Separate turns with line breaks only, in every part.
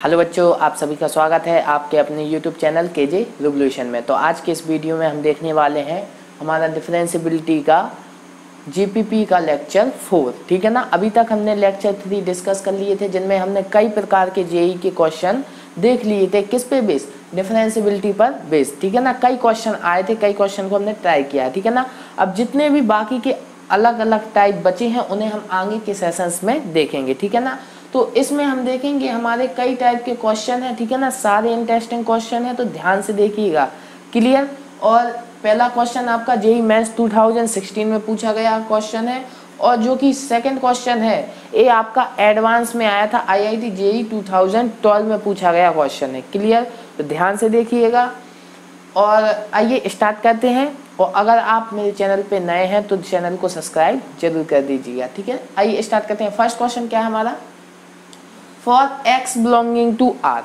Hello बच्चों, आप सभी का स्वागत है आपके अपने YouTube चैनल केजे रिवोल्यूशन में। तो आज के इस वीडियो में हम देखने वाले हैं हमारा डिफरेंशिएबिलिटी का जीपीपी का लेक्चर 4। ठीक है ना। अभी तक हमने लेक्चर 3 डिस्कस कर लिए थे, जिनमें हमने कई प्रकार के जेई के क्वेश्चन देख लिए थे। किस पे बेस? डिफरेंशिएबिलिटी पर बेस। ठीक है ना। कई क्वेश्चन आए थे, कई क्वेश्चन को हमने ट्राई किया है। ठीक है ना। अब जितने भी बाकी के अलग अलग टाइप बचे हैं उन्हें हम आगे के सेशंस में देखेंगे। ठीक है ना। तो इसमें हम देखेंगे हमारे कई टाइप के क्वेश्चन है। ठीक है ना। सारे इंटरेस्टिंग क्वेश्चन है, तो ध्यान से देखिएगा। क्लियर। और पहला क्वेश्चन आपका जेई मेंस 2016 में पूछा गया क्वेश्चन है, और जो कि सेकंड क्वेश्चन है ये आपका एडवांस में आया था, आईआईटी जेई 2012 में पूछा गया क्वेश्चन है। क्लियर। तो ध्यान से देखिएगा और आइए स्टार्ट करते हैं। और अगर आप मेरे चैनल पे नए हैं तो चैनल को सब्सक्राइब जरूर कर दीजिएगा। ठीक है। आइए स्टार्ट करते हैं। फर्स्ट क्वेश्चन क्या है हमारा? For x belonging to r,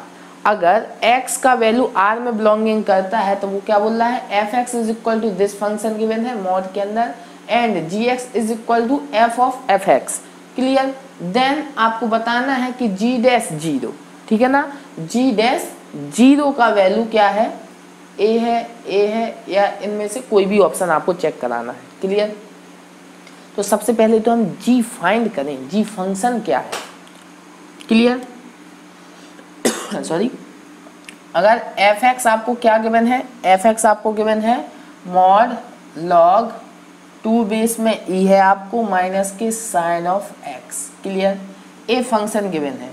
अगर x का वैल्यू r में बिलोंगिंग करता है तो वो क्या बोल रहा है? fx is equal to this function given है मॉड के अंदर, and gx is equal to f of fx। Clear. Then आपको बताना है कि g डैश 0, ठीक है ना, g डैश 0 का वैल्यू क्या है? a है या इनमें से कोई भी ऑप्शन आपको चेक कराना है। क्लियर। तो सबसे पहले तो हम g फाइंड करें, g फंक्शन क्या है। क्लियर। सॉरी, अगर fx आपको क्या गिवन है? fx आपको गिवन है मॉड लॉग 2 बेस में e है आपको माइनस के sine of x। Clear. A function given है,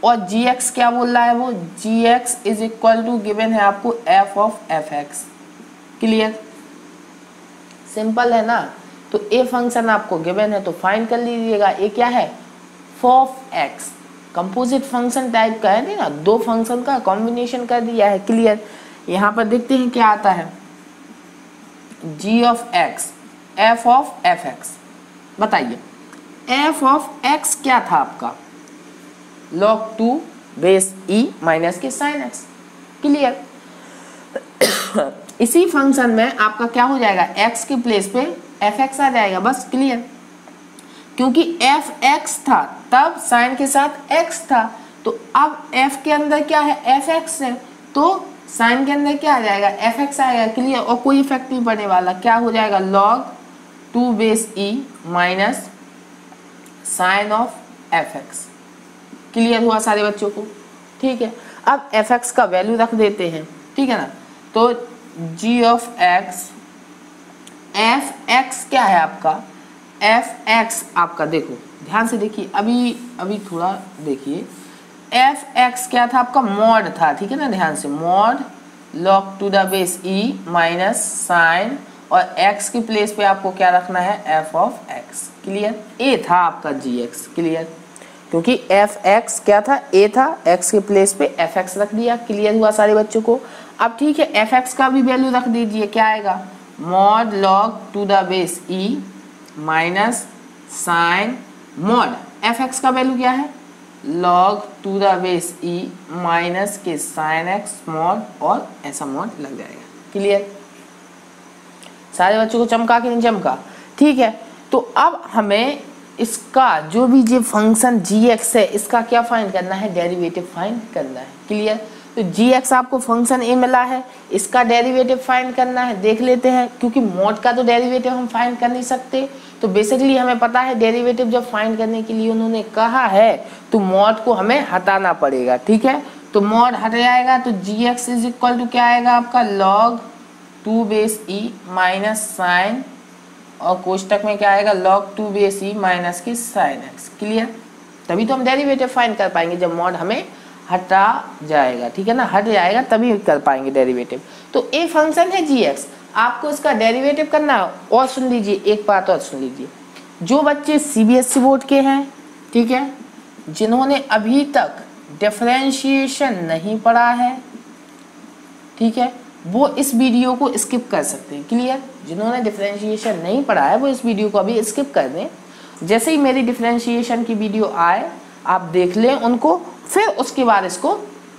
और gx क्या बोल रहा है? वो gx is equal to given है आपको f of fx। Clear. Simple है ना। तो ए फंक्शन आपको गिवन है तो फाइंड कर लीजिएगा। ए क्या है? f of x, composite function type का है ना, दो फंक्शन का कॉम्बिनेशन कर दिया है। क्लियर। यहाँ पर देखते हैं क्या आता है। g of x, f of fx। बताइए f ऑफ x क्या था आपका? log 2 बेस e माइनस के साइन x। क्लियर। इसी फंक्शन में आपका क्या हो जाएगा? x के प्लेस पे fx आ जाएगा बस। क्लियर। क्योंकि fx था तब साइन के साथ x था, तो अब f के अंदर क्या है? fx है, तो साइन के अंदर क्या आ जाएगा? fx आएगा। क्लियर। और कोई इफेक्ट नहीं पड़ने वाला। क्या हो जाएगा? log 2 base e minus sine of fx। Clear हुआ सारे बच्चों को? ठीक है। अब fx का वैल्यू रख देते हैं। ठीक है ना। तो g ऑफ x, fx क्या है आपका? fx आपका देखो ध्यान से देखिए, अभी थोड़ा देखिए। fx क्या था आपका? मॉड था। ठीक है ना। ध्यान से, mod log 2 the base e minus sine, और x की प्लेस पे आपको क्या रखना है? f of x। Clear. a था आपका gx। क्लियर। क्योंकि fx क्या था? a था, x के प्लेस पे fx रख दिया। क्लियर हुआ सारे बच्चों को? अब ठीक है, fx का भी वैल्यू रख दीजिए। क्या आएगा? Mod log 2 the base e minus sine mod fx का वैल्यू क्या है? log 2 the base e minus के साइन x मॉड, और ऐसा मॉड लग जाएगा। क्लियर। सारे बच्चों को चमका कि नहीं चमका? ठीक है। तो अब हमें इसका जो भी ये फंक्शन gx है इसका क्या फाइंड करना है? डेरिवेटिव फाइंड करना है। क्लियर। तो gx आपको फंक्शन a मिला है, इसका डेरिवेटिव फाइंड करना है। देख लेते हैं, क्योंकि मॉड का तो डेरिवेटिव हम फाइंड कर नहीं सकते, तो बेसिकली हमें पता है डेरिवेटिव जब फाइंड करने के लिए उन्होंने कहा है तो मॉड को हमें हटाना पड़ेगा। ठीक है। तो मॉड हट जाएगा, तो gx इज इक्वल टू क्या आएगा आपका? log 2 base e minus sine, और कोष्टक में क्या आएगा? log 2 बेस e माइनस की साइन x। क्लियर। तभी तो हम डेरिवेटिव फाइंड कर पाएंगे जब मॉड हमें हटा जाएगा। ठीक है ना। हट जाएगा तभी कर पाएंगे डेरिवेटिव। तो ए फंक्शन है gx, आपको इसका डेरिवेटिव करना है। और सुन लीजिए, एक बात और सुन लीजिए, जो बच्चे सीबीएसई बोर्ड के हैं, ठीक है, जिन्होंने अभी तक डिफरेंशिएशन नहीं पढ़ा है, ठीक है, वो इस वीडियो को स्किप कर सकते हैं। क्लियर। जिन्होंने डिफरेंशिएशन नहीं पढ़ा है वो इस वीडियो को अभी स्किप कर दें। जैसे ही मेरी डिफरेंशिएशन की वीडियो आए आप देख लें उनको, फिर उसके बाद इसको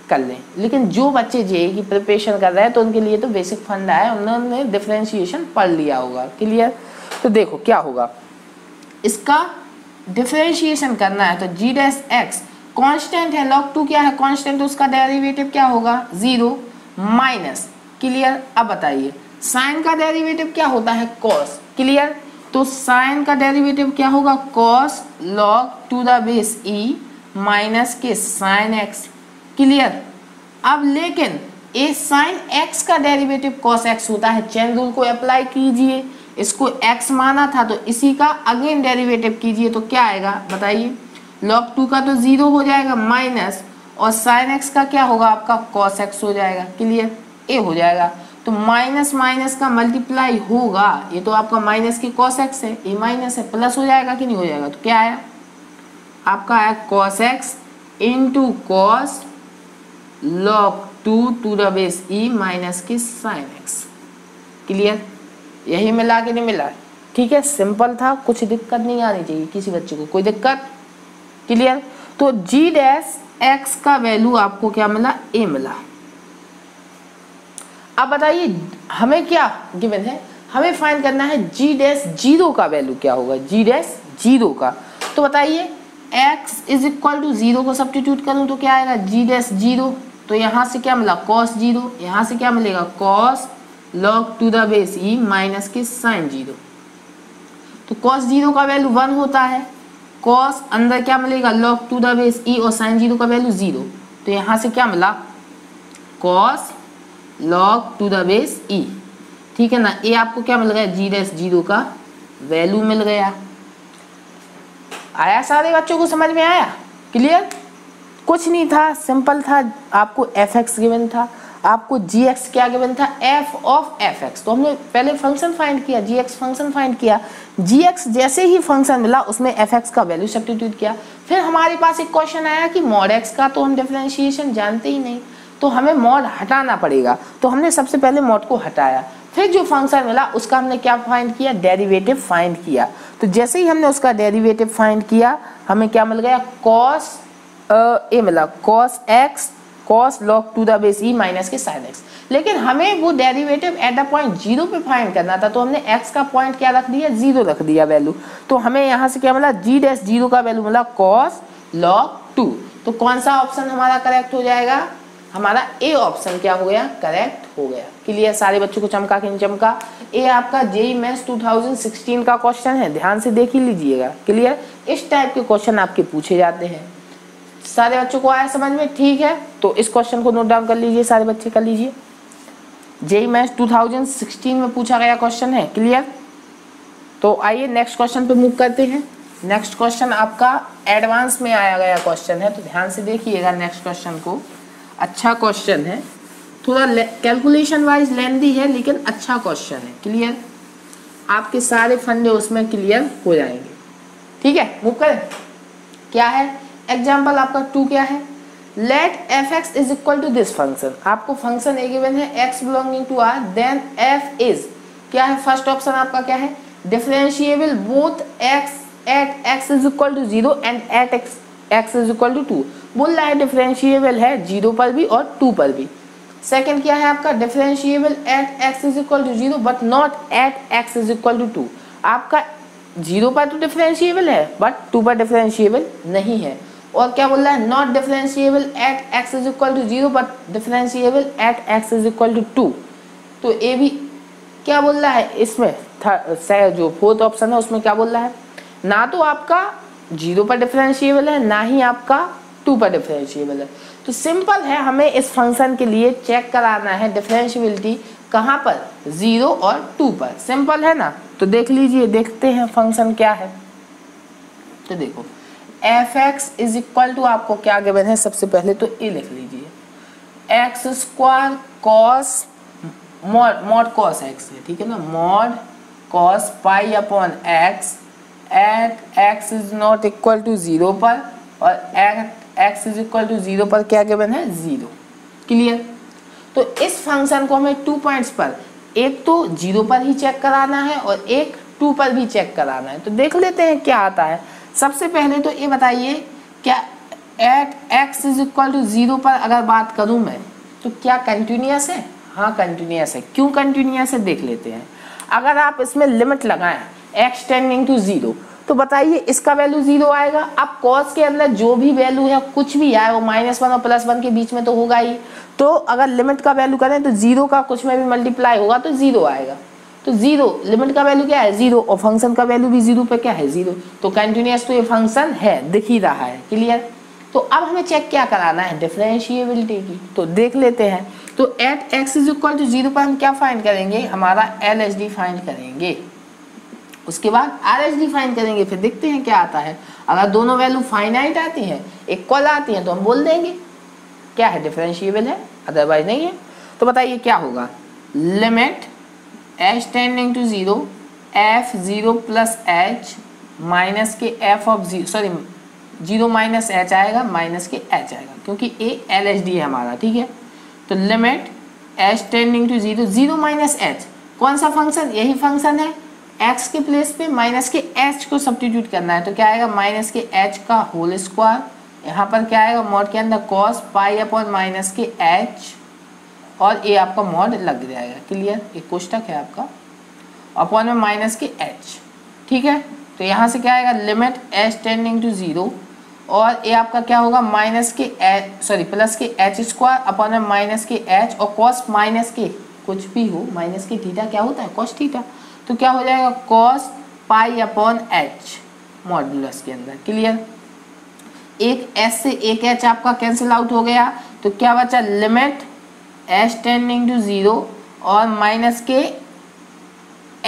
कर लें। लेकिन जो बच्चे जेईई की प्रिपरेशन कर रहे हैं तो उनके लिए तो बेसिक फंडा है, उन्होंने डिफरेंशिएशन पढ़ लिया होगा। क्लियर। तो देखो क्या होगा, इसका डिफरेंशिएशन करना है तो g डैश x कांस्टेंट है, log 2 क्या है कांस्टेंट, तो उसका डेरिवेटिव क्या होगा 0 माइनस, क्लियर। अब बताइए साइन का डेरिवेटिव क्या होता है cos, क्लियर। तो साइन का डेरिवेटिव क्या होगा cos log 2 the base e minus के साइन x, क्लियर। अब लेकिन ए साइन x का डेरिवेटिव cos x होता है, चेन रूल को अप्लाई कीजिए, इसको x माना था तो इसी का अगेन डेरिवेटिव कीजिए तो क्या आएगा बताइए, log 2 का तो 0 हो जाएगा माइनस और साइन x का क्या होगा आपका cos x हो जाएगा, क्लियर। ए हो जाएगा तो माइनस माइनस का मल्टीप्लाई होगा, ये तो आपका माइनस की cos x है, ये माइनस है, प्लस हो जाएगा कि नहीं हो जाएगा, तो क्या आया आपका आया cos x into cos log 2 to the base e minus की साइन x, क्लियर। यही मिला कि नहीं मिला, ठीक है, सिंपल था, कुछ दिक्कत नहीं आनी चाहिए किसी बच्चे को, कोई दिक्कत, क्लियर। तो g डैश x का वैल्यू आपको क्या मिला a मिला। अब बताइए हमें क्या गिवन है, हमें फाइंड करना है g डैश 0 का वैल्यू क्या होगा, g डैश 0 का। तो बताइए x इज इक्वल टू 0 को सब्स्टिट्यूट करूं तो क्या आएगा g डैश 0, तो यहाँ से क्या मिला cos 0, यहाँ से क्या मिलेगा cos log 2 the base e minus के साइन 0। तो cos 0 का वैल्यू 1 होता है, cos अंदर क्या मिलेगा log 2 द बेस e और साइन 0 का वैल्यू 0, तो यहाँ से क्या मिला cos log 2 the base e, ठीक है ना। ये आपको क्या मिल गया g डैश 0 का वैल्यू मिल गया। आया सारे बच्चों को समझ में आया, क्लियर। कुछ नहीं था, सिंपल था, आपको fx गिवन था, आपको gx क्या गिवन था f ऑफ fx, तो हमने पहले फंक्शन फाइंड किया, gx फंक्शन फाइंड किया, gx जैसे ही फंक्शन मिला उसमें fx का वैल्यू सब्स्टिट्यूट किया। फिर हमारे पास एक क्वेश्चन आया कि मॉड x का तो हम डिफरेंशिएशन जानते ही नहीं, तो हमें मॉड हटाना पड़ेगा, तो हमने सबसे पहले मॉड को हटाया, फिर जो फंक्शन मिला उसका हमने क्या फाइंड किया डेरिवेटिव फाइंड किया। तो जैसे ही हमने उसका डेरिवेटिव फाइंड किया हमें क्या मिल गया cos ए मिला cos x cos log 2 the base e minus के sin x। लेकिन हमें वो डेरिवेटिव एट द पॉइंट 0 पे फाइंड करना था, तो हमने x का पॉइंट क्या रख दिया 0 रख दिया वैल्यू, तो हमें यहाँ से क्या मिला g डैश 0 का वैल्यू मिला cos log 2। तो कौन सा ऑप्शन हमारा करेक्ट हो जाएगा, हमारा ए ऑप्शन क्या हो गया करेक्ट हो गया। क्लियर, सारे बच्चों को चमका कि नहीं चमका। ये आपका जेईई मेंस 2016 का क्वेश्चन है, ध्यान से देख ही लीजिएगा। क्लियर, इस टाइप के क्वेश्चन आपके पूछे जाते हैं। सारे बच्चों को आया समझ में, ठीक है। तो इस क्वेश्चन को नोट डाउन कर लीजिए, सारे बच्चे कर लीजिए। जेईई मेंस 2016 में पूछा गया क्वेश्चन है। क्लियर, तो आइए नेक्स्ट क्वेश्चन पे मूव करते हैं। नेक्स्ट क्वेश्चन आपका एडवांस में आया गया क्वेश्चन है, तो ध्यान से देखिएगा नेक्स्ट क्वेश्चन को। अच्छा क्वेश्चन है, थोड़ा कैलकुलेशन वाइज लेंथी है लेकिन अच्छा क्वेश्चन है। क्लियर, आपके सारे फंडे उसमें क्लियर हो जाएंगे। ठीक है, मूव करें। क्या है एग्जाम्पल आपका 2 क्या है, let f x is equal to this function. आपको फंक्शन ए गिवन है x belonging to r, then f is क्या है, फर्स्ट ऑप्शन आपका क्या है differentiable both x at x is equal to 0 and at x is equal to 2। बोल रहा है डिफरेंशिएबल है 0 पर भी और 2 पर भी। सेकंड क्या है आपका differentiable at x is equal to 0 but not at x is equal to 2। आपका 0 पर तो डिफरेंशिएबल है बट 2 पर डिफरेंशिएबल नहीं है। और क्या बोल रहा है not differentiable at x is equal to 0 but differentiable at x is equal to 2। तो ये भी क्या बोल रहा है इसमें जो फोर्थ ऑप्शन है उसमें क्या बोल रहा है, ना तो आपका 0 पर डिफरेंशिएबल है ना ही आपका 2 पर डिफरेंशिएबल है। तो सिंपल है, हमें इस फंक्शन के लिए चेक कराना है डिफरेंशिएबिलिटी कहाँ पर 0 और 2 पर। सिंपल है ना, तो देख लीजिए, देखते हैं फंक्शन क्या है। तो देखो f x is equal to आपको क्या गिवन है, सबसे पहले तो ए लिख लीजिए x square cos mod cos x है, ठीक है ना, mod cos pi upon x at x is not equal to 0 पर और at x is equal to 0 पर क्या गिवन है 0। क्लियर, तो इस फंक्शन को हमें 2 पॉइंट्स पर, एक तो 0 पर ही चेक कराना है और एक 2 पर भी चेक कराना है। तो देख लेते हैं क्या आता है। सबसे पहले तो ये बताइए क्या at x is equal to 0 पर अगर बात करूं मैं तो क्या कंटिन्यूअस है, हाँ कंटिन्यूअस है। क्यों कंटिन्यूअस है देख लेते हैं। अगर आप इसमें लिमिट लगाएं x टेंडिंग टू 0 तो बताइए इसका वैल्यू 0 आएगा। अब कॉस के अंदर जो भी वैल्यू है कुछ भी आए वो -1 और +1 के बीच में तो होगा ही। तो अगर लिमिट का वैल्यू करें तो 0 का कुछ में भी मल्टीप्लाई होगा तो 0 आएगा। तो 0 लिमिट का वैल्यू क्या है 0 और फंक्शन का वैल्यू भी 0 पे क्या है 0। तो कंटिन्यूअस तो ये फंक्शन है, दिख ही रहा है। क्लियर। तो अब हमें चेक क्या कराना है डिफरेंशिएबिलिटी की, तो देख लेते हैं। तो एट x = 0 पर हम क्या फाइंड करेंगे, हमारा LHD फाइंड करेंगे, उसके बाद RHD फाइंड करेंगे, फिर देखते हैं क्या आता है। अगर दोनों वैल्यू फाइनाइट आती हैं, इक्वल आती हैं, तो हम बोल देंगे क्या है डिफरेंशिएबल है, अदरवाइज नहीं है। तो बताइए क्या होगा, limit h tending to 0 f0 + h minus के f ऑफ 0 -h आएगा माइनस के h आएगा, क्योंकि a LHD है हमारा। ठीक है, तो limit h tending to 0 0 -h, कौन सा फंक्शन, यही फंक्शन है। x के प्लेस पे माइनस के h को सब्स्टिट्यूट करना है, तो क्या आएगा माइनस के h का होल स्क्वायर, यहाँ पर क्या आएगा मॉड के अंदर cos π/- के h, और ये आपका मॉड लग जाएगा। क्लियर, एक कोष्टक है आपका, अपॉन में माइनस के h। ठीक है, तो यहाँ से क्या आएगा लिमिट h टेंडिंग टू 0, और ये आपका क्या होगा प्लस के h² अपॉन में माइनस के h, और cos माइनस के कुछ भी हो माइनस के थीटा क्या होता है cos थीटा, तो क्या हो जाएगा cos π/h मॉड्यूलस के अंदर। क्लियर, एक s से एक h आपका कैंसिल आउट हो गया, तो क्या बचा लिमिट h टेंडिंग टू 0 और माइनस के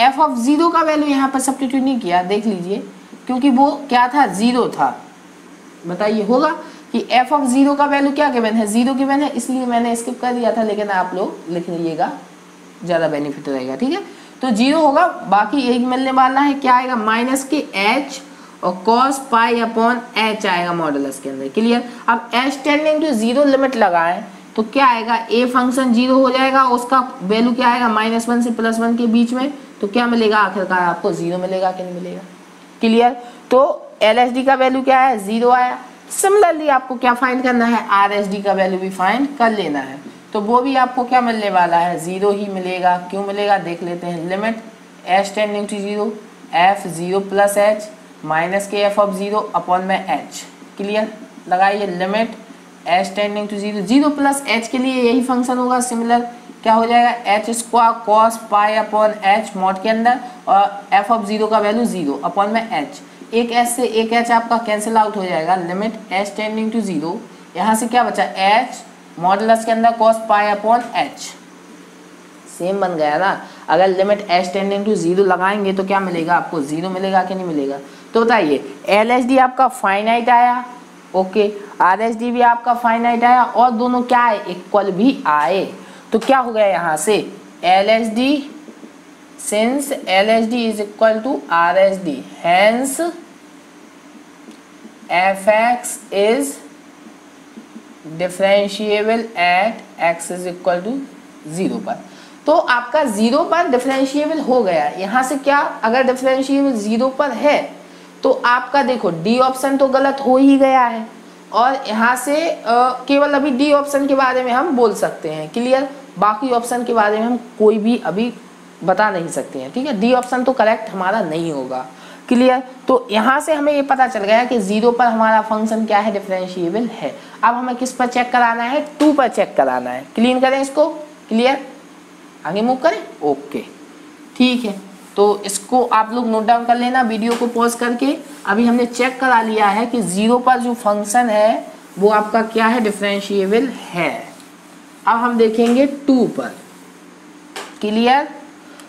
f ऑफ 0 का वैल्यू यहाँ पर सब्स्टिट्यूट नहीं किया, देख लीजिए, क्योंकि वो क्या था 0 था। बताइए होगा कि f ऑफ 0 का वैल्यू क्या गिवन है 0 गिवन है, इसलिए मैंने स्किप कर दिया था, लेकिन आप लोग लिख लीजिएगा ज़्यादा बेनिफिट रहेगा। ठीक है, तो 0 होगा, बाकी एक मिलने वाला है, क्या आएगा माइनस के h और cos π/h आएगा मॉडुलस के अंदर। क्लियर, अब h टेंडिंग टू 0 लिमिट लगाएं तो क्या आएगा a फंक्शन 0 हो जाएगा, उसका वैल्यू क्या आएगा -1 से +1 के बीच में, तो क्या मिलेगा आखिरकार आपको 0 मिलेगा कि नहीं मिलेगा। क्लियर, तो LHD का वैल्यू क्या है 0 आया। सिमिलरली आपको क्या फाइंड करना है RHD का वैल्यू भी फाइंड कर लेना है, तो वो भी आपको क्या मिलने वाला है 0 ही मिलेगा। क्यों मिलेगा देख लेते हैं, limit h tending to 0 f0 + h minus के f ऑफ 0 अपॉन में h। क्लियर, लगाइए limit h tending to 0 0 + h के लिए यही फंक्शन होगा सिमिलर, क्या हो जाएगा h² cos π/h मॉड के अंदर, और f ऑफ 0 का वैल्यू 0 अपॉन में h, एक h से एक h आपका कैंसिल आउट हो जाएगा, लिमिट h टेंडिंग टू 0, यहाँ से क्या बचा h मॉडुलस के अंदर cos π/h, सेम बन गया ना। अगर लिमिट h टेंडिंग टू 0 लगाएंगे तो क्या मिलेगा आपको 0 मिलेगा कि नहीं मिलेगा। तो बताइए LHD आपका फाइनाइट आया, ओके, RHD भी आपका फाइनाइट आया, और दोनों क्या आए इक्वल भी आए, तो क्या हो गया यहाँ से LHD since LHD is equal to RHD hence fx is differentiable at x is equal to 0 पर। तो आपका 0 पर डिफरेंशिएबल हो गया। यहाँ से क्या, अगर डिफरेंशिएबल 0 पर है तो आपका देखो डी ऑप्शन तो गलत हो ही गया है, और यहाँ से केवल अभी डी ऑप्शन के बारे में हम बोल सकते हैं। क्लियर, बाकी ऑप्शन के बारे में हम कोई भी अभी बता नहीं सकते हैं। ठीक है, डी ऑप्शन तो करेक्ट हमारा नहीं होगा। क्लियर, तो यहाँ से हमें ये पता चल गया कि 0 पर हमारा फंक्शन क्या है डिफरेंशिएबल है। अब हमें किस पर चेक कराना है 2 पर चेक कराना है। क्लीन करें इसको, क्लियर, आगे मूव करें, ओके ठीक है। तो इसको आप लोग नोट डाउन कर लेना वीडियो को पॉज करके। अभी हमने चेक करा लिया है कि 0 पर जो फंक्शन है वो आपका क्या है डिफरेंशिएबल है। अब हम देखेंगे 2 पर। क्लियर,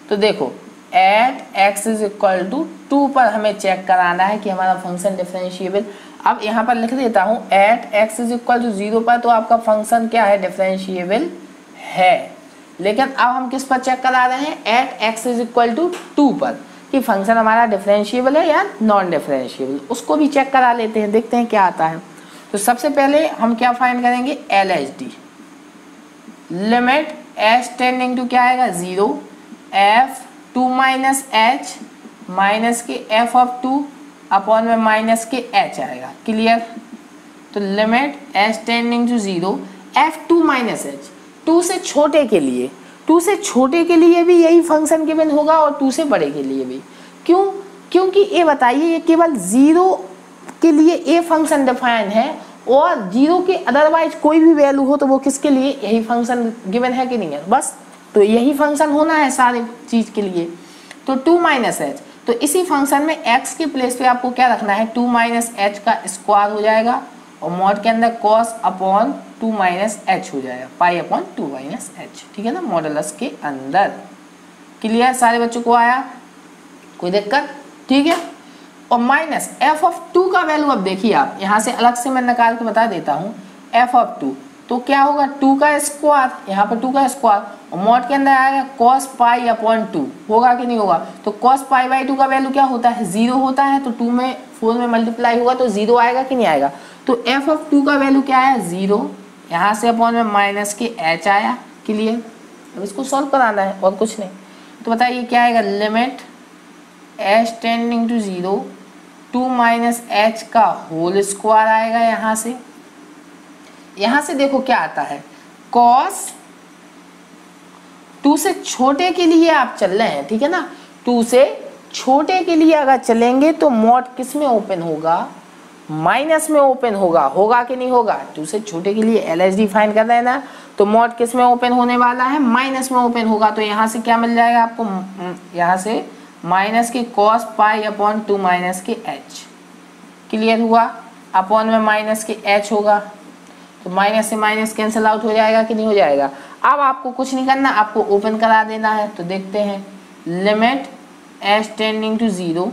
तो देखो at x is equal to 2 पर हमें चेक कराना है कि हमारा फंक्शन डिफरेंशिएबल। अब यहाँ पर लिख देता हूँ at x is equal to 0 पर, तो आपका फंक्शन क्या है डिफरेंशिएबल है। लेकिन अब हम किस पर चेक करा रहे हैं at x is equal to 2 पर, कि फंक्शन हमारा डिफरेंशिएबल है या नॉन डिफरेंशिएबल, उसको भी चेक करा लेते हैं, देखते हैं क्या आता है। तो सबसे पहले हम क्या फाइंड करेंगे LHD, limit h tending to क्या आएगा 0 f2 - h माइनस के f ऑफ 2 अपॉन में माइनस के h आएगा। क्लियर, तो limit h tending to 0 f2 - h, 2 से छोटे के लिए, 2 से छोटे के लिए भी यही फंक्शन गिवन होगा और 2 से बड़े के लिए भी। क्यों, क्योंकि ये बताइए ये केवल 0 के लिए ए फंक्शन डिफाइन है और 0 के अदरवाइज कोई भी वैल्यू हो तो वो किसके लिए यही फंक्शन गिवन है कि नहीं है, बस तो यही फंक्शन होना है सारे चीज के लिए। तो 2 माइनस एच, तो इसी फंक्शन में x के प्लेस पे आपको क्या रखना है 2 माइनस एच का स्क्वायर हो जाएगा और मॉड के अंदर cos अपॉन 2 माइनस एच हो जाएगा, पाई अपॉन 2 माइनस एच, ठीक है ना, मॉडुलस के अंदर। क्लियर सारे बच्चों को आया, कोई दिक्कत, ठीक है। और माइनस एफ ऑफ 2 का वैल्यू अब देखिए आप यहाँ से अलग से मैं निकाल के बता देता हूँ। एफ ऑफ 2 तो क्या होगा 2 का स्क्वायर, यहाँ पर 2 का स्क्वायर और मॉड के अंदर आएगा cos पाई अपॉन 2, होगा कि नहीं होगा। तो cos पाई बाई 2 का वैल्यू क्या होता है 0 होता है, तो 2 में 4 में मल्टीप्लाई होगा तो 0 आएगा कि नहीं आएगा। तो एफ ऑफ 2 का वैल्यू क्या है 0, यहाँ से अपॉन में माइनस के एच आया। क्लियर, अब इसको सॉल्व कराना है और कुछ नहीं। तो बताइए क्या आएगा, limit h tending to 0 2 minus h का होल स्क्वायर आएगा। यहाँ से देखो क्या आता है cos 2 से छोटे के लिए आप चल रहे हैं, ठीक है ना, 2 से छोटे के लिए अगर चलेंगे तो मॉड किस में ओपन होगा, माइनस में ओपन होगा, होगा कि नहीं होगा। 2 से छोटे के लिए LHD फाइंड कर रहे हैं ना, तो मॉड किस में ओपन होने वाला है, माइनस में ओपन होगा। तो यहाँ से क्या मिल जाएगा आपको, यहाँ से माइनस के cos पाई अपॉन 2 माइनस के एच। क्लियर हुआ, अपॉन में माइनस के एच होगा तो माइनस से माइनस कैंसिल आउट हो जाएगा कि नहीं हो जाएगा। अब आपको कुछ नहीं करना, आपको ओपन करा देना है। तो देखते हैं लिमिट एच टेंडिंग टू 0,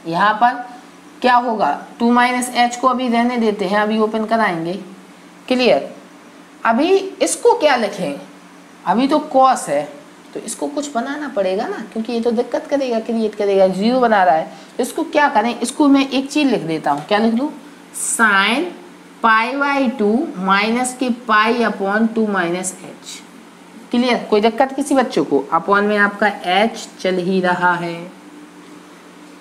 यहाँ पर क्या होगा 2 माइनस एच को अभी रहने देते हैं, अभी ओपन कराएंगे। क्लियर, अभी इसको क्या लिखें, अभी तो cos है तो इसको कुछ बनाना पड़ेगा ना, क्योंकि ये तो दिक्कत करेगा, क्रिएट करेगा, 0 बना रहा है। तो इसको क्या करें, इसको मैं एक चीज लिख देता हूँ, क्या लिख लूँ, साइन पाई बाई 2 माइनस के पाई अपॉन 2 माइनस एच। क्लियर, कोई दिक्कत किसी बच्चों को, अपॉन में आपका एच चल ही रहा है,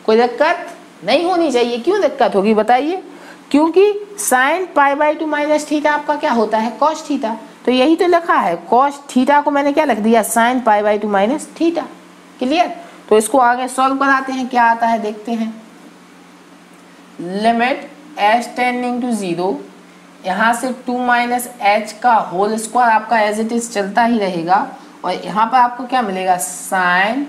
कोई दिक्कत नहीं होनी चाहिए। क्यों दिक्कत होगी बताइए, क्योंकि sine pi by 2 minus theta आपका क्या होता है कॉस थीटा, तो यही तो लिखा है कॉस थीटा को मैंने क्या लिख दिया sine pi by 2 minus theta. Clear, तो इसको आगे सॉल्व कराते हैं, क्या आता है देखते हैं। लिमिट एच टेंडिंग टू 0, यहाँ से 2 माइनस एच का होल स्क्वायर आपका एज इट इज चलता ही रहेगा और यहाँ पर आपको क्या मिलेगा साइन,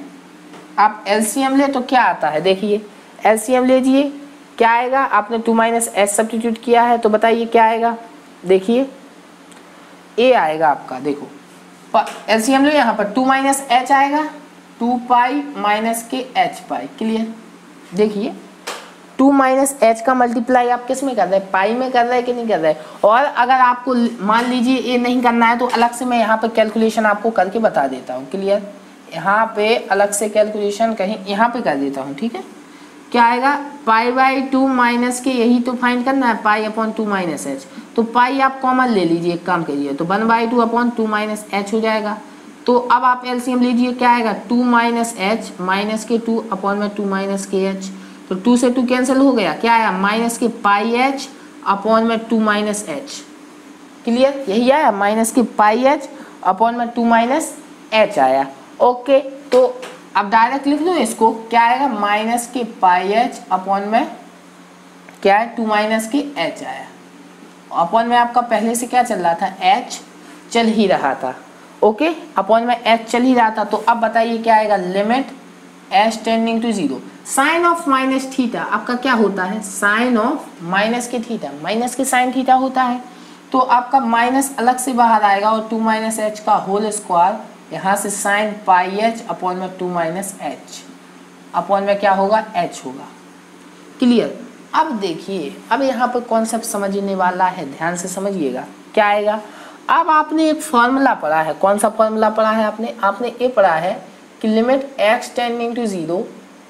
आप एलसीएम ले तो क्या आता है देखिए, एलसीएम लीजिए क्या आएगा, आपने 2 माइनस एच सब्स्टिट्यूट किया है तो बताइए क्या आएगा, देखिए ए आएगा आपका, देखो एलसीएम लो, यहाँ पर 2 माइनस एच आएगा 2 पाई माइनस के एच पाई। क्लियर, देखिए 2 माइनस एच का मल्टीप्लाई आप किस में कर रहे हैं, पाई में कर रहे हैं कि नहीं कर रहे हैं। और अगर आपको मान लीजिए ये नहीं करना है तो अलग से मैं यहाँ पर कैलकुलेशन आपको करके बता देता हूँ। क्लियर, यहाँ पे अलग से कैलकुलेशन कहीं यहाँ पे कर देता हूँ, ठीक है। क्या आएगा पाई बाई 2 माइनस के, यही तो फाइंड करना है, पाई अपॉन 2 माइनस एच, तो पाई आप कॉमन ले लीजिए, एक काम करिए तो 1/2 अपॉन 2 माइनस एच हो जाएगा। तो अब आप एलसीएम लीजिए, क्या आएगा 2 माइनस एच माइनस के 2 अपॉन में 2 माइनस के एच, तो 2 से 2 कैंसिल हो गया, क्या आया माइनस के पाई एच अपॉन में 2 माइनस एच। क्लियर, यही आया माइनस के पाई एच अपॉन में 2 माइनस एच आया। ओके, तो अब डायरेक्ट लिख दो इसको, क्या आएगा माइनस के पाई एच अपॉन में क्या है 2 माइनस के एच आया। अपॉन में आपका पहले से क्या चल रहा था, एच चल ही रहा था। ओके, अपॉन में एच चल ही रहा था। तो अब बताइए क्या आएगा, limit h tending to 0, sine of minus theta आपका क्या होता है, साइन ऑफ माइनस के थीटा, माइनस के साइन थीटा होता है। तो आपका माइनस अलग से बाहर आएगा और 2 माइनस एच का होल स्क्वायर, यहाँ से साइन पाई एच अपॉन में 2 माइनस एच, अपॉन में क्या होगा एच होगा। क्लियर, अब देखिए अब यहाँ पर कॉन्सेप्ट समझने वाला है, ध्यान से समझिएगा क्या आएगा। अब आपने एक फॉर्मूला पढ़ा है, कौन सा फॉर्मूला पढ़ा है आपने ये पढ़ा है कि limit x tending to 0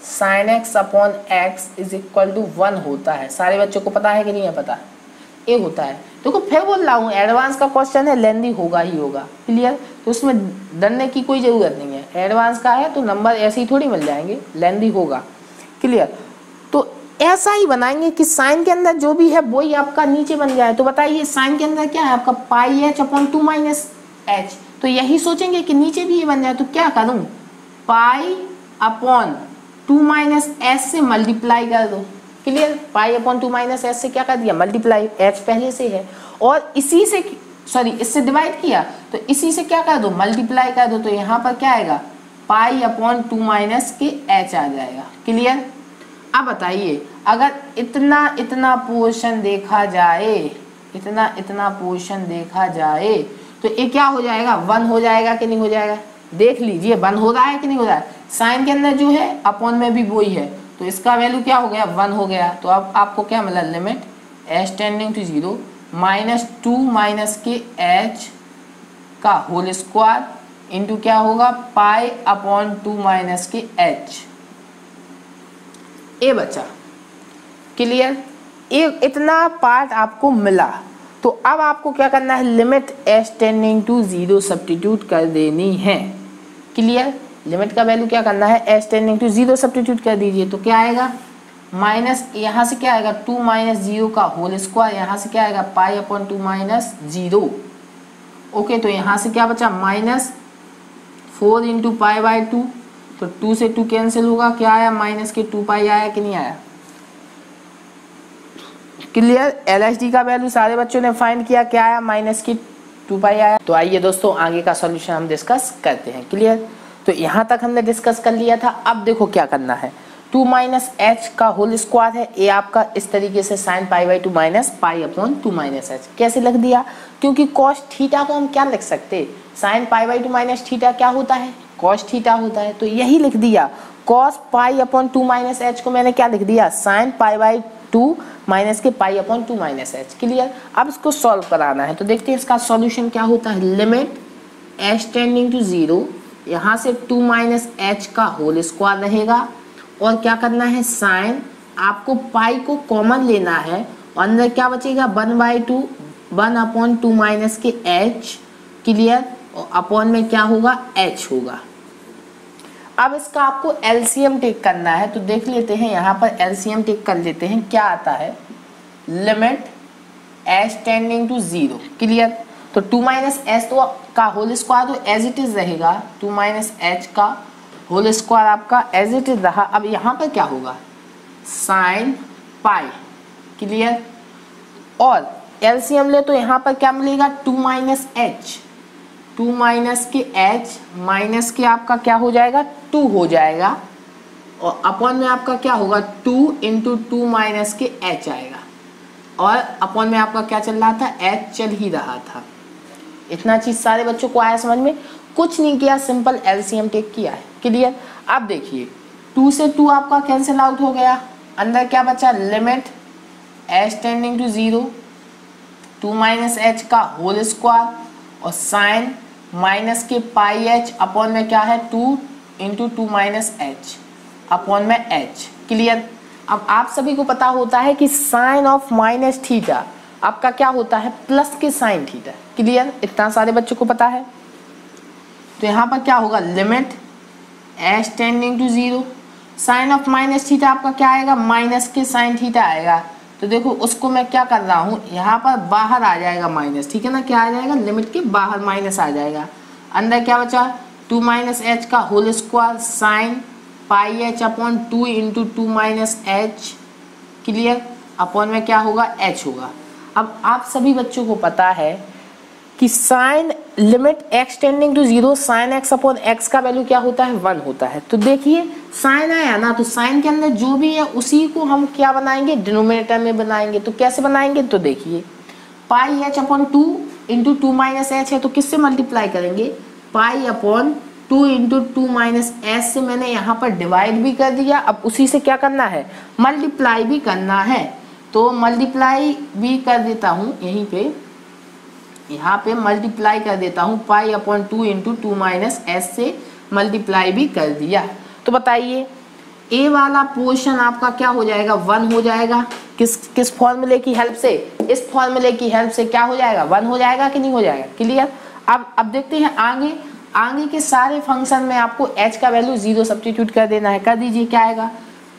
sine x upon x is equal to 1 होता है। सारे बच्चों को पता है कि नहीं है, पता है ये होता है। देखो फिर बोल रहा हूँ एडवांस का क्वेश्चन है, लेंदी होगा ही होगा। क्लियर, तो उसमें डरने की कोई ज़रूरत नहीं है, एडवांस का है तो नंबर ऐसे ही थोड़ी मिल जाएंगे, लेंदी होगा। क्लियर, तो ऐसा ही बनाएंगे कि साइन के अंदर जो भी है वही आपका नीचे बन जाए। तो बताइए साइन के अंदर क्या है आपका पाई एच अपॉन 2 माइनस एच, तो यही सोचेंगे कि नीचे भी ये बन जाए। तो क्या करूँ, पाई अपॉन 2 माइनस एच से मल्टीप्लाई कर दो। क्लियर, पाई अपॉन 2 माइनस एच से क्या कर दिया, मल्टीप्लाई, एच पहले से है और इसी से सॉरी इससे डिवाइड किया तो इसी से क्या कर दो, मल्टीप्लाई कर दो। तो यहाँ पर क्या आएगा, पाई अपॉन 2 माइनस के एच आ जाएगा। क्लियर। अब बताइए अगर इतना इतना पोर्शन देखा जाए, इतना इतना पोर्शन देखा जाए तो ये क्या हो जाएगा, 1 हो जाएगा कि नहीं हो जाएगा। देख लीजिए 1 हो रहा है कि नहीं हो रहा है। साइन के अंदर जो है अपॉन में भी वही है, तो इसका वैल्यू क्या हो गया, 1 हो गया। तो अब आपको क्या मिला, limit h tending to 0 minus 2 minus के एच का होल स्क्वायर इंटू क्या होगा, पाई अपॉन 2 माइनस के एच। ये बचा। क्लियर, ये इतना पार्ट आपको मिला। तो अब आपको क्या करना है, limit h tending to 0 substitute कर देनी है। क्लियर, लिमिट का वैल्यू क्या करना है, एच टेंडिंग टू 0 सब्स्टिट्यूट कर दीजिए। तो क्या आएगा, माइनस यहाँ से क्या आएगा, 2 माइनस 0 का होल स्क्वायर, यहाँ से क्या आएगा, पाई अपॉन 2 माइनस 0। ओके, तो यहाँ से क्या बचा, माइनस 4 इंटू पाई बाई 2। तो 2 से 2 कैंसिल होगा, क्या आया, माइनस के 2 पाई आया कि नहीं आया। क्लियर, एलएचडी का वैल्यू सारे बच्चों ने फाइंड किया, क्या आया, माइनस की 2 पाई आया। तो आइए दोस्तों आगे का सॉल्यूशन हम डिस्कस करते हैं। क्लियर, तो यहाँ तक हमने डिस्कस कर लिया था। अब देखो क्या करना है, 2 माइनस एच का होल स्क्वायर है, ये आपका इस तरीके से sine pi by 2 minus pi upon 2 minus H. कैसे लिख दिया, क्योंकि कॉस थीटा को हम क्या लिख सकते, sine pi by 2 minus theta क्या होता है, कॉस थीटा होता है। तो यही लिख दिया, cos pi upon 2 minus H को मैंने क्या लिख दिया, साइन पाई बाई 2 माइनस के पाई अपॉन 2 माइनस एच। क्लियर, अब इसको सॉल्व कराना है। तो देखते हैं इसका सॉल्यूशन क्या होता है, लिमिट एच टेंडिंग टू 0, यहाँ से 2 माइनस एच का होल स्क्वायर रहेगा और क्या करना है, साइन, आपको पाई को कॉमन लेना है और अंदर क्या बचेगा, 1/2 1 अपॉन 2 माइनस के एच। क्लियर, और अपॉन में क्या होगा, एच होगा। अब इसका आपको एलसीएम टेक करना है, तो देख लेते हैं यहाँ पर एलसीएम टेक कर लेते हैं, क्या आता है, limit h tending to 0। Clear, तो 2 माइनस एच तो का होल स्क्वायर तो एज इट इज रहेगा, 2 माइनस एच का होल स्क्वायर आपका एज इट इज रहा। अब यहाँ पर क्या होगा, साइन पाई। क्लियर, और एलसीएम ले तो यहाँ पर क्या मिलेगा, 2 माइनस एच, 2 माइनस के एच माइनस के आपका क्या हो जाएगा, 2 हो जाएगा और अपॉन में आपका क्या होगा, 2 इंटू 2 माइनस के एच आएगा और अपॉन में आपका क्या चल रहा था, एच चल ही रहा था। इतना चीज सारे बच्चों को आया समझ में, कुछ नहीं किया, सिंपल एलसीएम टेक किया है। क्लियर, अब देखिए 2 से 2 आपका कैंसिल आउट हो गया, अंदर क्या बचा, limit h tending to 0 2 minus h का होल स्क्वायर और साइन माइनस के पाई एच अपॉन में क्या है, 2 इंटू 2 माइनस एच अपॉन में एच। क्लियर, अब आप सभी को पता होता है कि साइन ऑफ माइनस थीटा आपका क्या होता है, प्लस के साइन थीटा। क्लियर, इतना सारे बच्चों को पता है। तो यहाँ पर क्या होगा, limit h tending to 0, sine of minus theta आपका क्या आएगा, माइनस के साइन थीटा आएगा। तो देखो उसको मैं क्या कर रहा हूँ, यहाँ पर बाहर आ जाएगा माइनस, ठीक है ना, क्या आ जाएगा, लिमिट के बाहर माइनस आ जाएगा। अंदर क्या बचा, 2 माइनस एच का whole square sine pi h upon 2 into 2 minus h. Clear, upon में क्या होगा, एच होगा। अब आप सभी बच्चों को पता है कि sine limit x tending to 0 sine x upon x का वैल्यू क्या होता है, 1 होता है। तो देखिए साइन आया ना, तो साइन के अंदर जो भी है उसी को हम क्या बनाएंगे, डिनोमिनेटर में बनाएंगे। तो कैसे बनाएंगे, तो देखिए pi h upon 2 into 2 minus h है, तो किससे मल्टीप्लाई करेंगे, pi upon 2 into 2 minus h से मैंने यहाँ पर डिवाइड भी कर दिया। अब उसी से क्या करना है, मल्टीप्लाई भी करना है। तो मल्टीप्लाई भी कर देता हूँ, यहीं पे यहाँ पे मल्टीप्लाई कर देता हूँ, पाई अपॉन 2 इंटू 2 माइनस एच से मल्टीप्लाई भी कर दिया। तो बताइए ए वाला पोर्शन आपका क्या हो जाएगा, 1 हो जाएगा। किस फॉर्मूले की हेल्प से, इस फॉर्मूले की हेल्प से क्या हो जाएगा, 1 हो जाएगा कि नहीं हो जाएगा। क्लियर, अब देखते हैं आगे के सारे फंक्शन में आपको h का वैल्यू 0 सब्स्टिट्यूट कर देना है। कर दीजिए, क्या आएगा,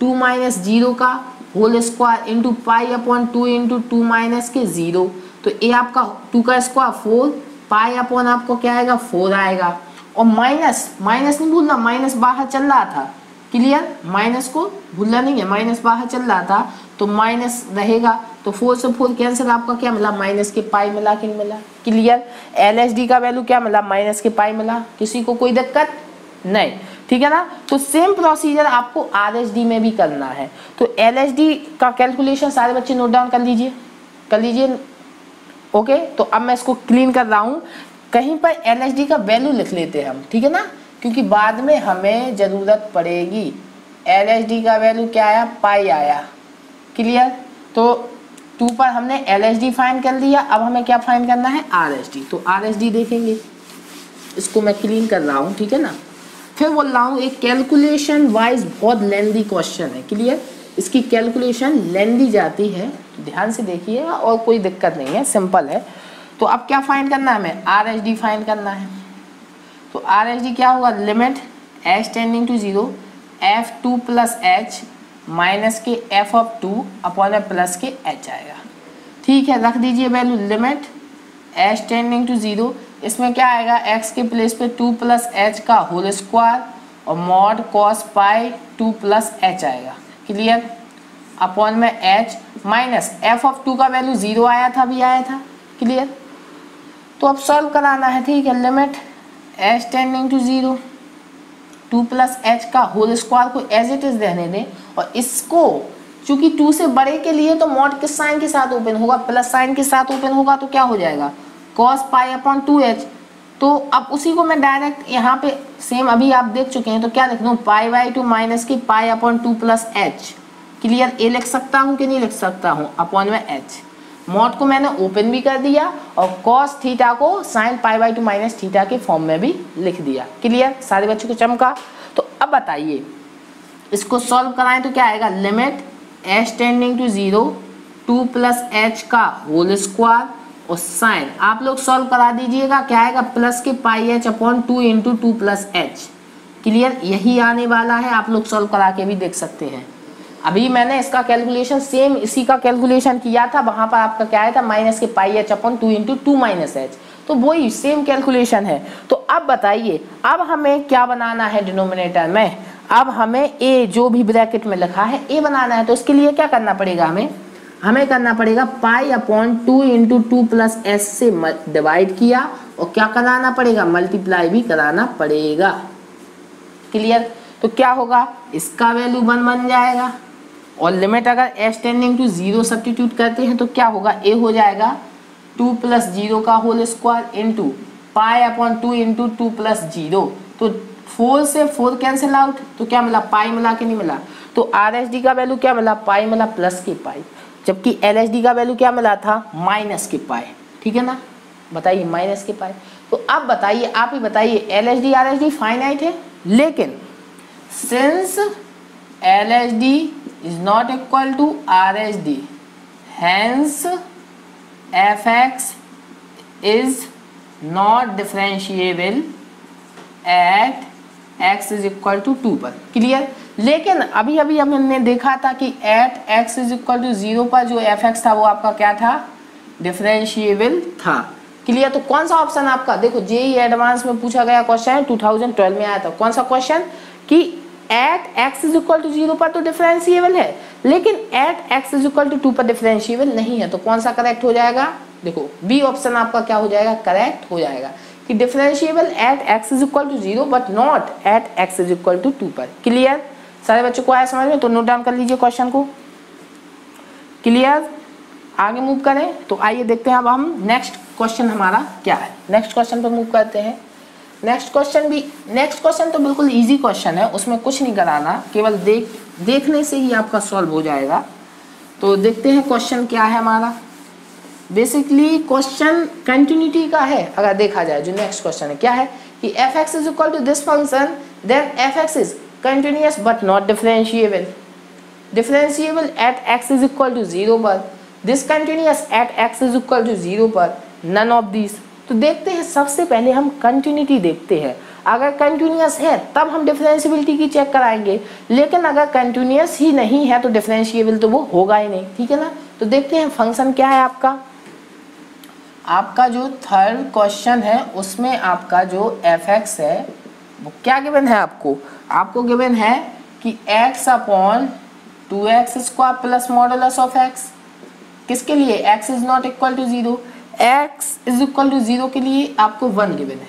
2 माइनस 0 का whole square into pi upon 2 into 2 minus के 0। तो ये आपका 2 का स्क्वायर 4, पाई अपॉन आपको क्या आएगा, 4 आएगा। और माइनस नहीं भूलना, माइनस बाहर चल रहा था। क्लियर, माइनस को भूलना नहीं है, माइनस बाहर चल रहा था तो माइनस रहेगा, तो 4 से 4 कैंसिल, आपका क्या मिला माइनस के पाई मिला कि नहीं मिला। क्लियर, LHD का वैल्यू क्या मिला माइनस के पाई मिला, किसी को कोई दिक्कत नहीं, ठीक है ना। तो सेम प्रोसीजर आपको RHD में भी करना है। तो LHD का कैलकुलेशन सारे बच्चे नोट डाउन कर लीजिए ओके। तो अब मैं इसको क्लीन कर रहा हूँ, कहीं पर LHD का वैल्यू लिख लेते हैं हम, ठीक है ना, क्योंकि बाद में हमें जरूरत पड़ेगी। LHD का वैल्यू क्या आया, पाई आया। क्लियर, तो 2 पर हमने LHD फाइंड कर लिया, अब हमें क्या फाइंड करना है RHD। तो RHD देखेंगे, इसको मैं क्लीन कर रहा हूँ, ठीक है ना। फिर बोल रहा हूँ एक कैलकुलेशन वाइज बहुत लेंदी क्वेश्चन है। क्लियर, इसकी कैलकुलेशन लेंदी जाती है, ध्यान से देखिए और कोई दिक्कत नहीं है, सिंपल है। तो अब क्या फाइंड करना है हमें, RHD फाइंड करना है। तो RHD क्या होगा, limit h tending to 0 f2 plus h minus के f(2) अपॉन प्लस के h आएगा। ठीक है, रख दीजिए value, limit h tending to 0, इसमें क्या आएगा x के प्लेस पे 2 प्लस h का होल स्क्वायर और mod cos pi 2 plus h आएगा। क्लियर, अपॉन में h माइनस f(2) का वैल्यू 0 आया था, अभी आया था। क्लियर, तो अब सॉल्व कराना है, ठीक है। Limit h tending to 0 2 plus h का होल स्क्वायर को एज इट इज रहने दें, और इसको चूंकि 2 से बड़े के लिए तो मॉड किस साइन के साथ ओपन होगा, प्लस साइन के साथ ओपन होगा, तो क्या हो जाएगा cos पाई अपॉन 2h। तो अब उसी को मैं डायरेक्ट यहाँ पे सेम अभी आप देख चुके हैं, तो क्या लिख दूँ, π/2 माइनस की pi upon 2 plus h। Clear, A लिख सकता हूँ कि नहीं लिख सकता हूँ, अपॉन में h। मॉड को मैंने ओपन भी कर दिया और cos थीटा को sin π/2 माइनस थीटा के फॉर्म में भी लिख दिया। क्लियर, सारे बच्चों को चमका। तो अब बताइए इसको सॉल्व कराएं तो क्या आएगा, limit h tending to 0 2 plus h का होल स्क्वायर और साइन, आप लोग सॉल्व करा दीजिएगा, क्या आएगा प्लस के pi h upon 2 into 2 plus h। Clear, यही आने वाला है, आप लोग सॉल्व करा के भी देख सकते हैं। अभी मैंने इसका कैलकुलेशन सेम इसी का कैलकुलेशन किया था, वहां पर आपका क्या आया था माइनस के pi h upon 2 into 2 minus h, तो वही सेम कैलकुलेशन है। तो अब बताइए अब हमें क्या बनाना है डिनोमिनेटर में, अब हमें a जो भी ब्रैकेट में लिखा है a बनाना है। तो इसके लिए क्या करना पड़ेगा, हमें करना पड़ेगा पाई अपॉन 2 इंटू 2 प्लस एस से डिवाइड किया, और क्या कराना पड़ेगा, मल्टीप्लाई भी कराना पड़ेगा। क्लियर, तो क्या होगा, इसका वैल्यू 1 बन जाएगा, और लिमिट अगर h टेंडिंग टू 0 सब्स्टिट्यूट करते हैं तो क्या होगा, a हो जाएगा 2 प्लस 0 का whole square into pi upon 2 into 2 plus 0। तो 4 से 4 कैंसिल आउट, तो क्या मिला, पाई मिला कि नहीं मिला। तो RHD का वैल्यू क्या मिला, पाई मिला प्लस के पाई, जबकि LHD का वैल्यू क्या मिला था, माइनस के पाई। ठीक है ना, बताइए माइनस के पाई। तो अब बताइए, आप ही बताइए, LHD RHD फाइनाइट है, लेकिन since LHD is not equal to RHD, hence fx is not differentiable at x is equal to 2 पर। क्लियर, लेकिन अभी अभी हमने देखा था कि at x is equal to 0 पर जो fx था वो आपका क्या था, डिफरेंशिएबल था। क्लियर, तो कौन सा ऑप्शन आपका, देखो जेईई एडवांस में पूछा गया क्वेश्चन है, 2012 में आया था, कौन सा क्वेश्चन कि at x is equal to 0 पर तो डिफरेंशिएबल है, लेकिन at x is equal to 2 पर डिफरेंशिएबल नहीं है। तो कौन सा करेक्ट हो जाएगा, देखो बी ऑप्शन आपका क्या हो जाएगा, करेक्ट हो जाएगा कि differentiable at x is equal to 0 but not at x is equal to 2 पर। क्लियर, सारे बच्चों को आया समझ में, तो नोट डाउन कर लीजिए क्वेश्चन को। क्लियर, आगे मूव करें। तो आइए देखते हैं अब हम नेक्स्ट क्वेश्चन हमारा क्या है, नेक्स्ट क्वेश्चन पर मूव करते हैं। नेक्स्ट क्वेश्चन तो बिल्कुल इजी क्वेश्चन है, उसमें कुछ नहीं कराना, केवल देखने से ही आपका सॉल्व हो जाएगा। तो देखते हैं क्वेश्चन क्या है हमारा। बेसिकली क्वेश्चन कंटिन्यूटी का है, अगर देखा जाए जो नेक्स्ट क्वेश्चन है क्या है कि fx is equal to this function, then fx is continuous but not differentiable, differentiable at x is equal to 0 पर, discontinuous at x is equal to 0 पर, नन ऑफ दिस। तो देखते हैं, सबसे पहले हम कंटिन्यूटी देखते हैं, अगर कंटिन्यूअस है तब हम डिफरेंशिएबिलिटी की चेक कराएंगे, लेकिन अगर कंटिन्यूअस ही नहीं है तो डिफरेंशिएबल तो वो होगा ही नहीं। ठीक है ना, तो देखते हैं फंक्शन क्या है आपका जो थर्ड क्वेश्चन है उसमें आपका जो fx है वो क्या गिवन है, आपको गिवन है कि x upon 2x square plus modulus of x, किसके लिए? x is not equal to 0, x is equal to 0 के लिए आपको 1 गिवन है।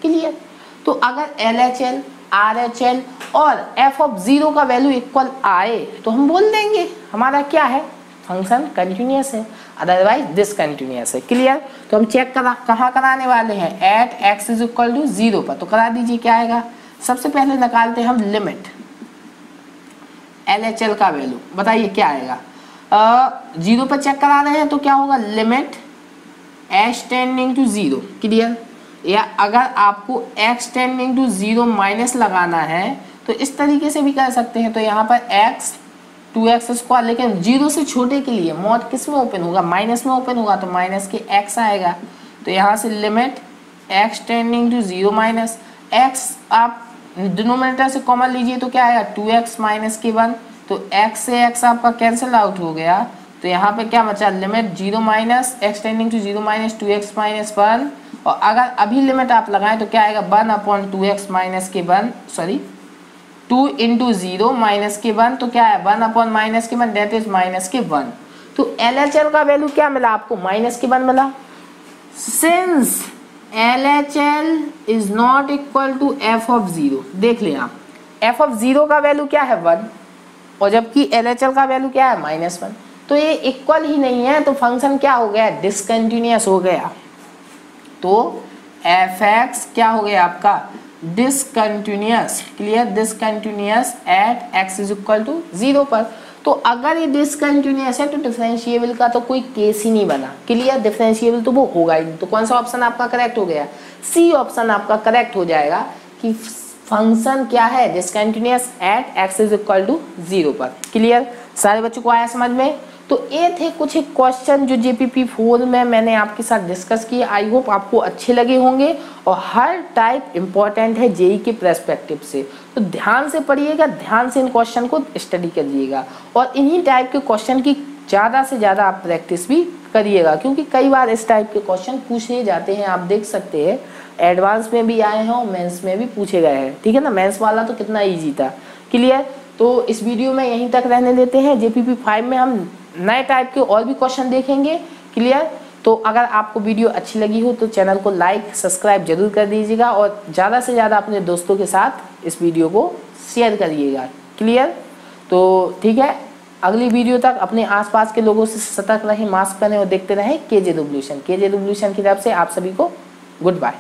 क्लियर? तो अगर LHL, RHL और f ऑफ 0 का वैल्यू इक्वल आए तो हम बोल देंगे हमारा क्या है, फंक्शन कंटिन्यूअस है, अदरवाइज डिसकंटिन्यूअस है। क्लियर? तो हम चेक कहाँ कराने वाले हैं? At x is equal to 0 पर। तो करा दीजिए, क्या आएगा? सबसे पहले निकालते हैं हम लिमिट LHL का वैल्यू, बताइए क्या आएगा? 0 पर चेक करा रहे हैं तो क्या होगा? Limit h tending to 0। Clear? या अगर आपको x टेंडिंग टू 0 माइनस लगाना है तो इस तरीके से भी कर सकते हैं। तो यहाँ पर x 2x स्क्वायर, लेकिन 0 से छोटे के लिए मॉड किस में ओपन होगा? माइनस में ओपन होगा, तो माइनस के x आएगा। तो यहाँ से limit x tending to 0 minus x, आप डिनोमिनेटर से कॉमन लीजिए तो क्या आएगा? 2x माइनस के 1। तो x से x आपका कैंसिल आउट हो गया, तो यहाँ पे क्या बचा? Limit 0 minus x tending to 0 minus 2x minus 1। और अगर अभी लिमिट आप लगाएं तो क्या आएगा? 1 अपॉन 2x माइनस के 1, सॉरी 2 इंटू 0 माइनस के 1, तो क्या है? 1 अपॉन माइनस के 1, डेट इज माइनस के 1। तो LHL का वैल्यू क्या मिला आपको? माइनस के 1 मिला। Since LHL is not equal to f of 0, देख लें आप, f ऑफ 0 का वैल्यू क्या है? 1, और जबकि LHL का वैल्यू क्या है? -1। तो ये इक्वल ही नहीं है, तो फंक्शन क्या हो गया? डिसकंटिन्यूअस हो गया। तो fx क्या हो गया आपका? Discontinuous. Clear? Discontinuous at x is equal to 0 पर। तो अगर ये डिसकंटिन्यूअस है तो डिफरेंशिएबल का तो कोई केस ही नहीं बना। क्लियर? डिफरेंशिएबल तो वो होगा ही नहीं। तो कौन सा ऑप्शन आपका करेक्ट हो गया? सी ऑप्शन आपका करेक्ट हो जाएगा कि फंक्शन क्या है? Discontinuous at x is equal to 0 पर। क्लियर? सारे बच्चों को आया समझ में? तो ये थे कुछ एक क्वेश्चन जो JPP4 में मैंने आपके साथ डिस्कस किए। आई होप आपको अच्छे लगे होंगे, और हर टाइप इम्पॉर्टेंट है जेई के पर्सपेक्टिव से। तो ध्यान से पढ़िएगा, ध्यान से इन क्वेश्चन को स्टडी करिएगा, और इन्हीं टाइप के क्वेश्चन की ज़्यादा से ज़्यादा आप प्रैक्टिस भी करिएगा, क्योंकि कई बार इस टाइप के क्वेश्चन पूछे जाते हैं। आप देख सकते हैं एडवांस में भी आए हैं और मेंस में भी पूछे गए हैं। ठीक है ना? मेंस वाला तो कितना ईजी था। क्लियर? तो इस वीडियो में यहीं तक रहने देते हैं। JPP5 में हम नए टाइप के और भी क्वेश्चन देखेंगे। क्लियर? तो अगर आपको वीडियो अच्छी लगी हो तो चैनल को लाइक सब्सक्राइब जरूर कर दीजिएगा, और ज़्यादा से ज़्यादा अपने दोस्तों के साथ इस वीडियो को शेयर करिएगा। क्लियर? तो ठीक है, अगली वीडियो तक अपने आसपास के लोगों से सतर्क रहें, मास्क पहने और देखते रहें KJ रिवोल्यूशन। KJ रिवोल्यूशन की तरफ से आप सभी को गुड बाय।